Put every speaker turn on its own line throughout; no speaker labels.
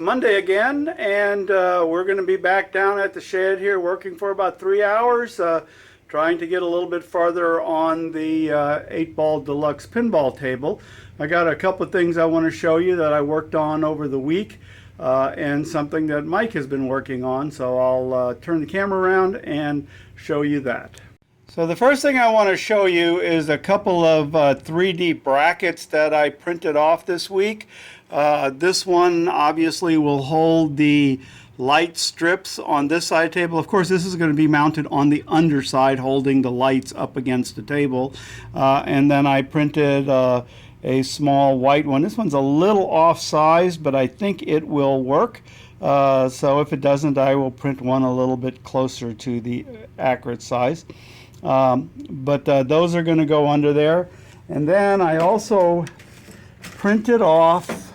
Monday again, and we're going to be back down at the shed here working for about 3 hours, trying to get a little bit farther on the 8-ball Deluxe pinball table. I got a couple of things I want to show you that I worked on over the week, and something that Mike has been working on, so I'll turn the camera around and show you that. So the first thing I want to show you is a couple of 3D brackets that I printed off this week. This one obviously will hold the light strips on this side table. Of course, this is going to be mounted on the underside, holding the lights up against the table. And then I printed a small white one. This one's a little off size, but I think it will work. So if it doesn't, I will print one a little bit closer to the accurate size. But those are going to go under there. And then I also printed off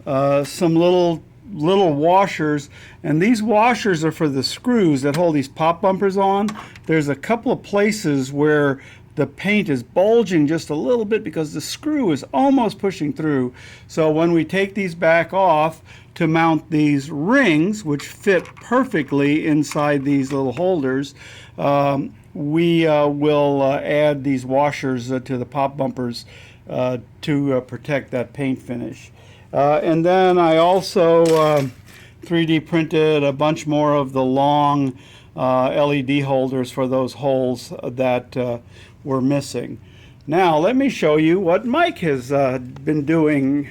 some little washers, and these washers are for the screws that hold these pop bumpers on. There's a couple of places where the paint is bulging just a little bit because the screw is almost pushing through. So when we take these back off to mount these rings, which fit perfectly inside these little holders, we will add these washers to the pop bumpers to protect that paint finish. And then I also 3D printed a bunch more of the long LED holders for those holes that were missing. Now let me show you what Mike has been doing.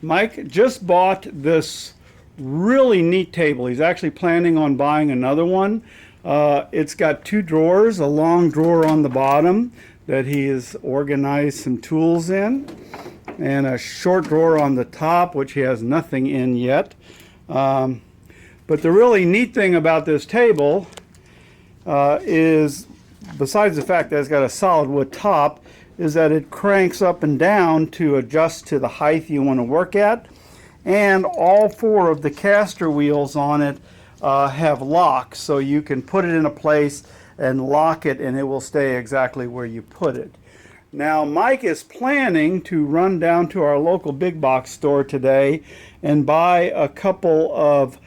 Mike just bought this really neat table. He's actually planning on buying another one. It's got two drawers, a long drawer on the bottom that he has organized some tools in, and a short drawer on the top, which he has nothing in yet. But the really neat thing about this table is, besides the fact that it's got a solid wood top, is that it cranks up and down to adjust to the height you want to work at. And all four of the caster wheels on it have locks, so you can put it in a place and lock it and it will stay exactly where you put it. Now Mike is planning to run down to our local big box store today and buy a couple of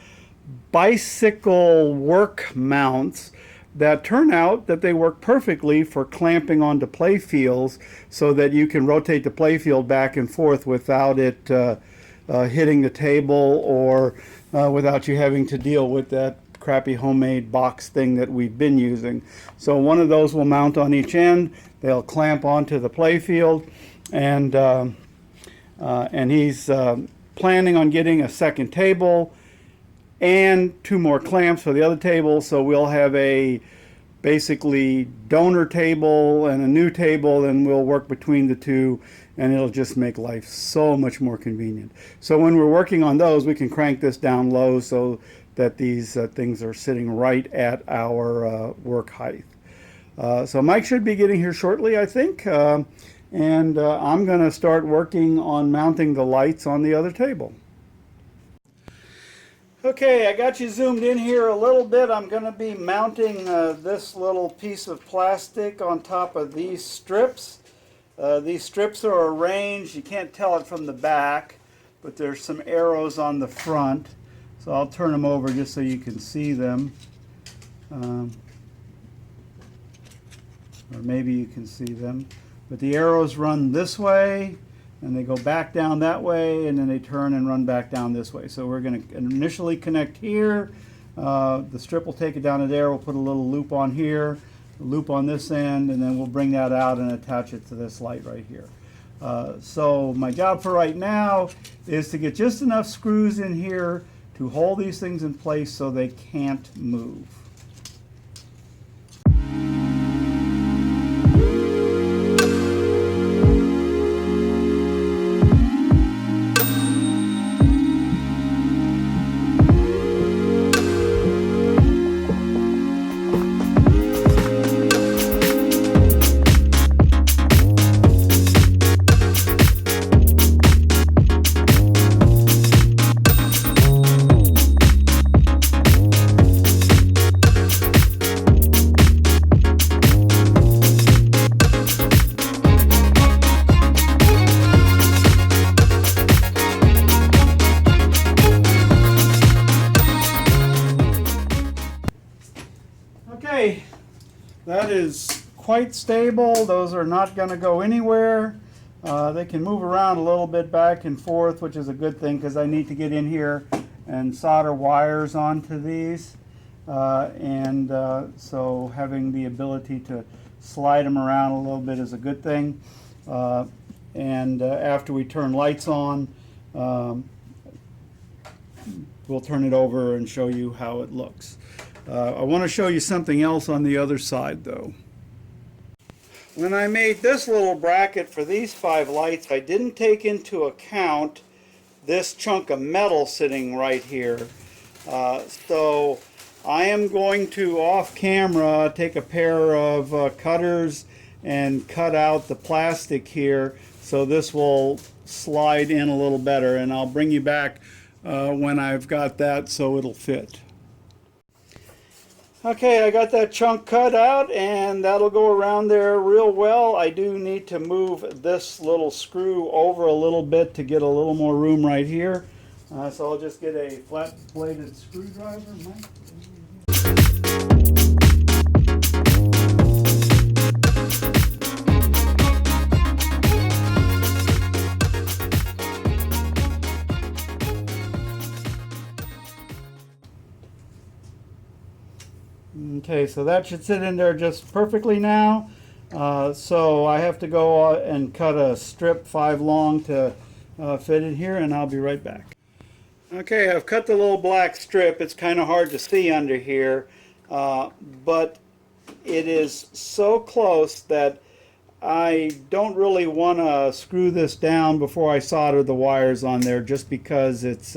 bicycle work mounts that turn out that they work perfectly for clamping onto play fields, so that you can rotate the play field back and forth without it hitting the table, or without you having to deal with that crappy homemade box thing that we've been using. So one of those will mount on each end. They'll clamp onto the play field, and he's planning on getting a second table and two more clamps for the other table. So we'll have a basically donor table and a new table, and we'll work between the two, and it'll just make life so much more convenient. So when we're working on those, we can crank this down low so that these things are sitting right at our work height. So Mike should be getting here shortly, I think, and I'm going to start working on mounting the lights on the other table. Okay, I got you zoomed in here a little bit. I'm going to be mounting this little piece of plastic on top of these strips. These strips are arranged, you can't tell it from the back, but there's some arrows on the front. So I'll turn them over just so you can see them. Or maybe you can see them. But the arrows run this way, and they go back down that way, and then they turn and run back down this way. So we're going to initially connect here. The strip will take it down to there. We'll put a little loop on here, a loop on this end, and then we'll bring that out and attach it to this light right here. So my job for right now is to get just enough screws in here to hold these things in place so they can't move. Okay, that is quite stable. Those are not going to go anywhere. They can move around a little bit back and forth, which is a good thing because I need to get in here and solder wires onto these. So having the ability to slide them around a little bit is a good thing. After we turn lights on, we'll turn it over and show you how it looks. I want to show you something else on the other side though. When I made this little bracket for these 5 lights, I didn't take into account this chunk of metal sitting right here. So I am going to, off camera, take a pair of cutters and cut out the plastic here so this will slide in a little better, and I'll bring you back when I've got that so it'll fit. Okay, I got that chunk cut out and that'll go around there real well. I do need to move this little screw over a little bit to get a little more room right here. So I'll just get a flat bladed screwdriver. Mike? Okay, so that should sit in there just perfectly now. So I have to go and cut a strip 5 long to fit in here, and I'll be right back. Okay, I've cut the little black strip. It's kind of hard to see under here, but it is so close that I don't really want to screw this down before I solder the wires on there, just because it's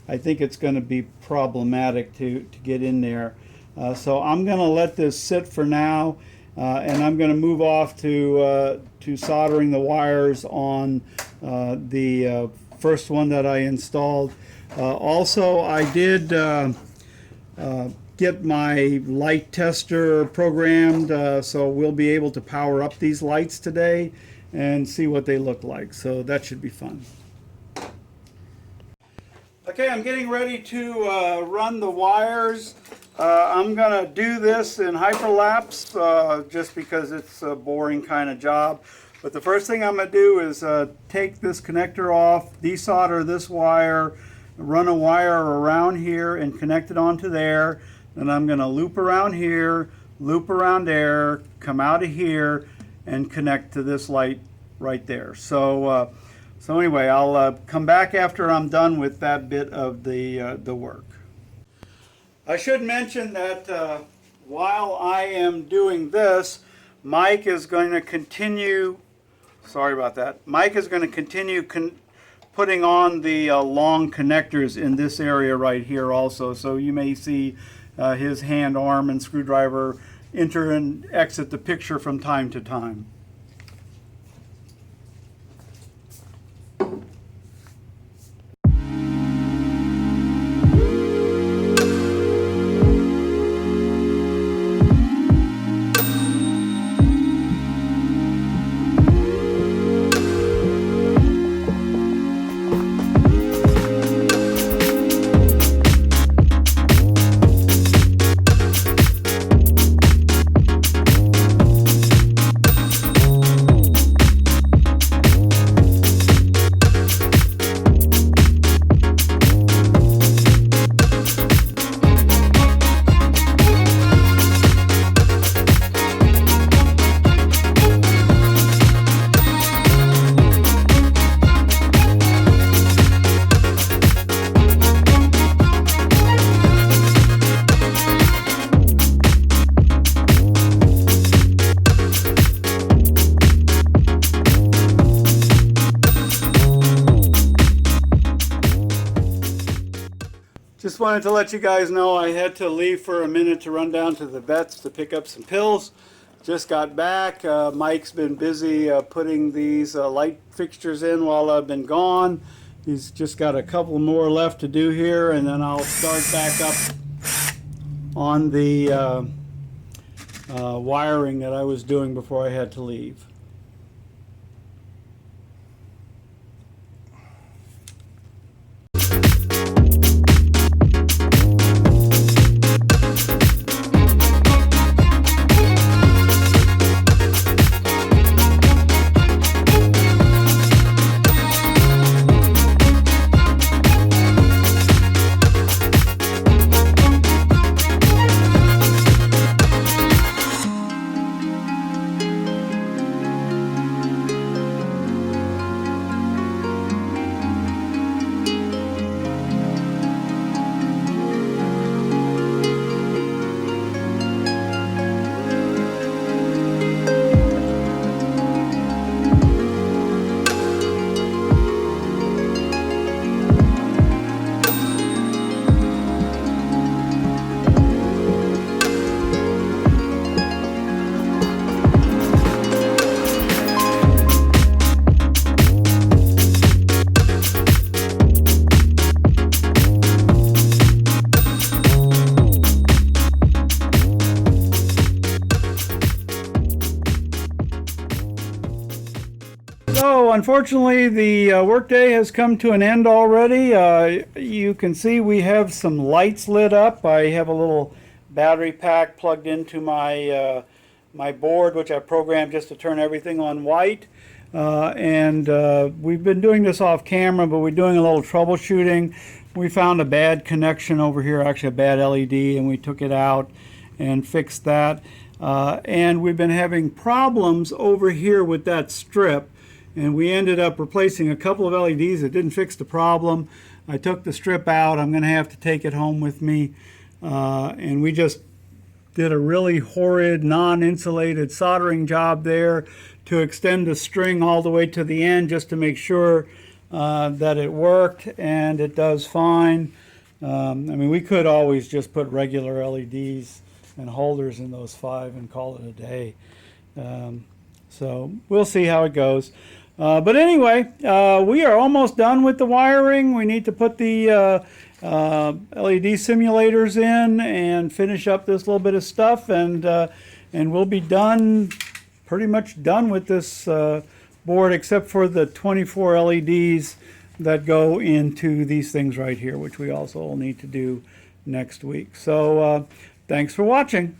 I think it's going to be problematic to get in there. So I'm going to let this sit for now, and I'm going to move off to soldering the wires on the first one that I installed. Also, I did get my light tester programmed, so we'll be able to power up these lights today and see what they look like. So that should be fun. Okay, I'm getting ready to run the wires. I'm going to do this in hyperlapse just because it's a boring kind of job. But the first thing I'm going to do is take this connector off, desolder this wire, run a wire around here and connect it onto there. Then I'm going to loop around here, loop around there, come out of here, and connect to this light right there. So anyway, I'll come back after I'm done with that bit of the work. I should mention that while I am doing this, Mike is going to continue, sorry about that, Mike is going to continue putting on the long connectors in this area right here also. So you may see his hand, arm, and screwdriver enter and exit the picture from time to time. Just wanted to let you guys know I had to leave for a minute to run down to the vet's to pick up some pills. Just got back. Mike's been busy putting these light fixtures in while I've been gone. He's just got a couple more left to do here, and then I'll start back up on the wiring that I was doing before I had to leave. unfortunately, the workday has come to an end already. You can see we have some lights lit up. I have a little battery pack plugged into my my board, which I programmed just to turn everything on white. We've been doing this off camera, but we're doing a little troubleshooting. We found a bad connection over here, actually a bad LED, and we took it out and fixed that. And we've been having problems over here with that strip, and we ended up replacing a couple of LEDs that didn't fix the problem. I took the strip out. I'm going to have to take it home with me. And we just did a really horrid non-insulated soldering job there to extend the string all the way to the end just to make sure that it worked, and it does fine. I mean, we could always just put regular LEDs and holders in those 5 and call it a day. So we'll see how it goes. But anyway, we are almost done with the wiring. We need to put the LED simulators in and finish up this little bit of stuff, and we'll be done, pretty much done with this board, except for the 24 LEDs that go into these things right here, which we also will need to do next week. So thanks for watching.